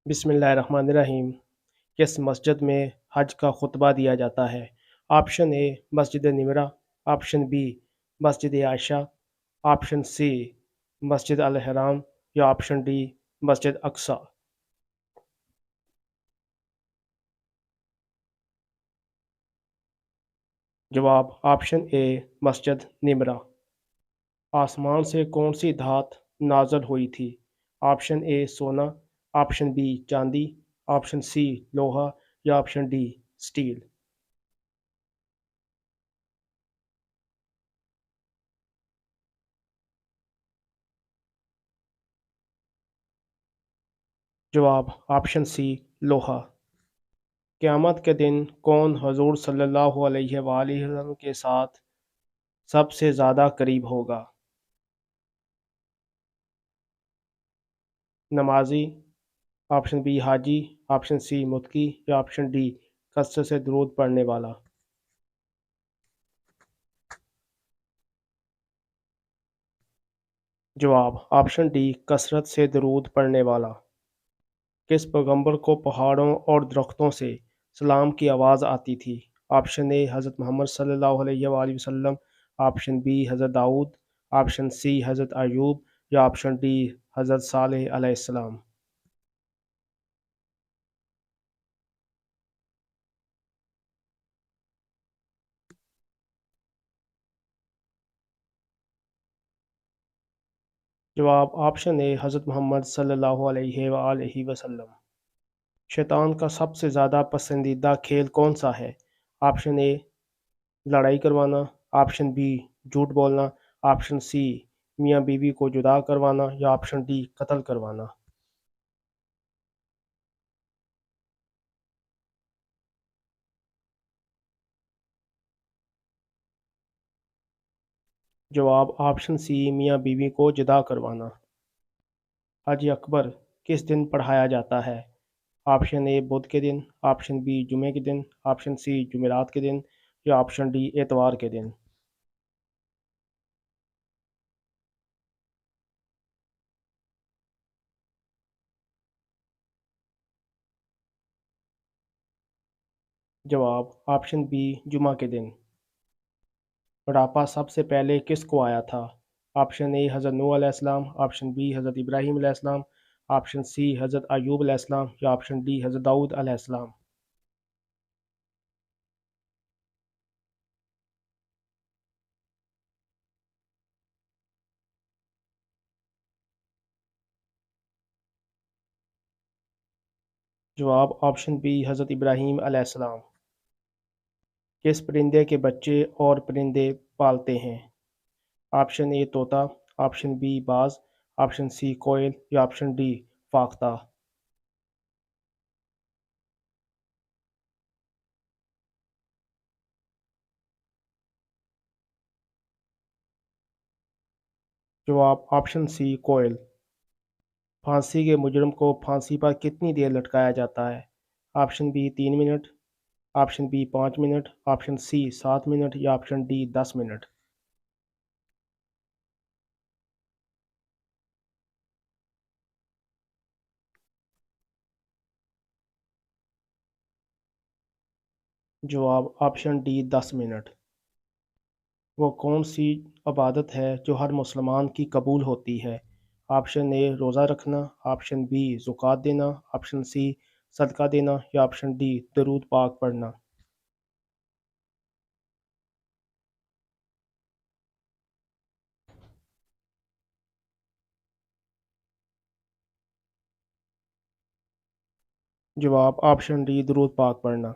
बिस्मिल्लाहिर्रहमानिर्रहीम। किस मस्जिद में हज का खुतबा दिया जाता है? ऑप्शन ए मस्जिद निमरा, ऑप्शन बी मस्जिद आयशा, ऑप्शन सी मस्जिद अल हराम या ऑप्शन डी मस्जिद अक्सा। जवाब ऑप्शन ए मस्जिद निमरा। आसमान से कौन सी धात नाज़िल हुई थी? ऑप्शन ए सोना, ऑप्शन बी चांदी, ऑप्शन सी लोहा या ऑप्शन डी स्टील। जवाब ऑप्शन सी लोहा। क़यामत के दिन कौन हुज़ूर सल्लल्लाहु अलैहि वसल्लम के साथ सबसे ज़्यादा करीब होगा? नमाजी, ऑप्शन बी हाजी, ऑप्शन सी मुत्की या ऑप्शन डी कसरत से दुरूद पढ़ने वाला। जवाब ऑप्शन डी कसरत से दुरूद पढ़ने वाला। किस पैगंबर को पहाड़ों और दरख्तों से सलाम की आवाज़ आती थी? ऑप्शन ए हज़रत मोहम्मद सल्लल्लाहु अलैहि वसल्लम, ऑप्शन बी हज़रत दाऊद, ऑप्शन सी हज़रत अयूब या ऑप्शन डी हज़रत सालेह अलैहिस्सलाम। जवाब ऑप्शन ए हज़रत मोहम्मद सल्लल्लाहु अलैहि वसल्लम। शैतान का सबसे ज़्यादा पसंदीदा खेल कौन सा है? ऑप्शन ए लड़ाई करवाना, ऑप्शन बी झूठ बोलना, ऑप्शन सी मियाँ बीवी को जुदा करवाना या ऑप्शन डी कत्ल करवाना। जवाब ऑप्शन सी मियाँ बीवी को जुदा करवाना। हज अकबर किस दिन पढ़ाया जाता है? ऑप्शन ए बुध के दिन, ऑप्शन बी जुमे के दिन, ऑप्शन सी जुमेरात के दिन या ऑप्शन डी एतवार के दिन। जवाब ऑप्शन बी जुमा के दिन। बुढ़ापा सबसे पहले किसको आया था? ऑप्शन ए हज़रत नूह अलैहिस्सलाम, ऑप्शन बी हज़रत इब्राहीम अलैहिस्सलाम, ऑप्शन सी हज़रत अयूब अलैहिस्सलाम या ऑप्शन डी हज़रत दाऊद अलैहिस्सलाम। जवाब ऑप्शन बी हज़रत इब्राहीम अलैहिस्सलाम। किस परिंदे के बच्चे और परिंदे पालते हैं? ऑप्शन ए तोता, ऑप्शन बी बाज, ऑप्शन सी कोयल या ऑप्शन डी फाख्ता। जवाब ऑप्शन सी कोयल। फांसी के मुजरिम को फांसी पर कितनी देर लटकाया जाता है? Option B 3 minute, option B 5 minute, option C 7 minute या ऑप्शन डी 10 मिनट। जवाब ऑप्शन डी 10 मिनट। वो कौन सी इबादत है जो हर मुसलमान की कबूल होती है? ऑप्शन ए रोज़ा रखना, ऑप्शन बी ज़ुकात देना, ऑप्शन सी सदका देना या ऑप्शन डी दरूद पाक पढ़ना। जवाब ऑप्शन डी दरूद पाक पढ़ना।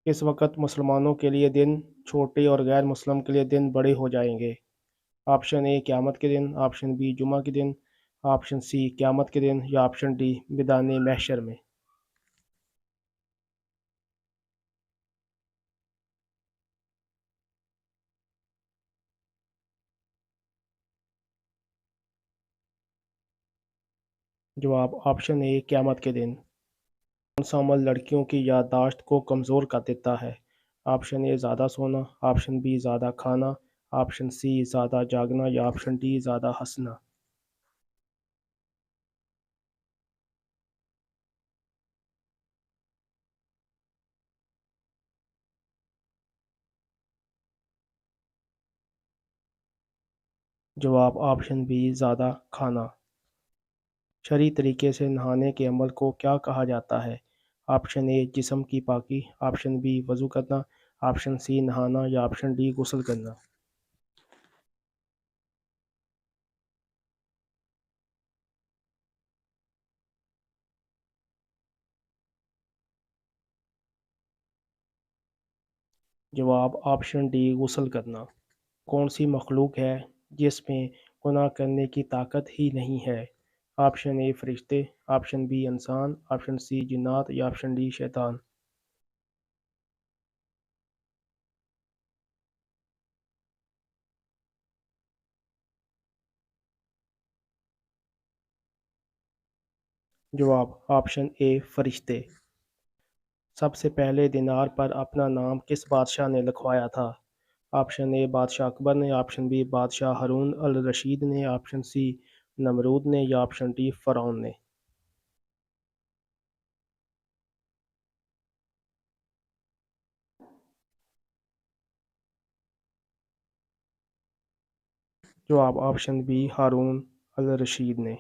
किस वक्त मुसलमानों के लिए दिन छोटे और गैर मुस्लिम के लिए दिन बड़े हो जाएंगे? ऑप्शन ए क़यामत के दिन, ऑप्शन बी जुमा के दिन, ऑप्शन सी क़यामत के दिन या ऑप्शन डी मैदान महशर में। जवाब ऑप्शन ए क़यामत के दिन। कौन सा अमल लड़कियों की याददाश्त को कमज़ोर कर देता है? ऑप्शन ए ज़्यादा सोना, ऑप्शन बी ज़्यादा खाना, ऑप्शन सी ज़्यादा जागना या ऑप्शन डी ज़्यादा हंसना। جواب آپشن بی زیادہ کھانا۔ شرعی طریقے سے نہانے کے عمل کو کیا کہا جاتا ہے؟ آپشن اے جسم کی پاکی، آپشن بی وضو کرنا، آپشن سی نہانا یا آپشن ڈی غسل کرنا۔ جواب آپشن ڈی غسل کرنا۔ کون سی مخلوق ہے جس میں گناہ کرنے کی طاقت ہی نہیں ہے؟ آپشن اے فرشتے، آپشن بی انسان، آپشن سی جنات یا آپشن ڈی شیطان۔ جواب آپشن اے فرشتے۔ سب سے پہلے دینار پر اپنا نام کس بادشاہ نے لکھوایا تھا؟ آپشن اے بادشاہ اکبر نے، آپشن بی بادشاہ ہارون الرشید نے، آپشن سی نمرود نے یا آپشن ڈی فرعون نے۔ جواب آپشن بی ہارون الرشید نے۔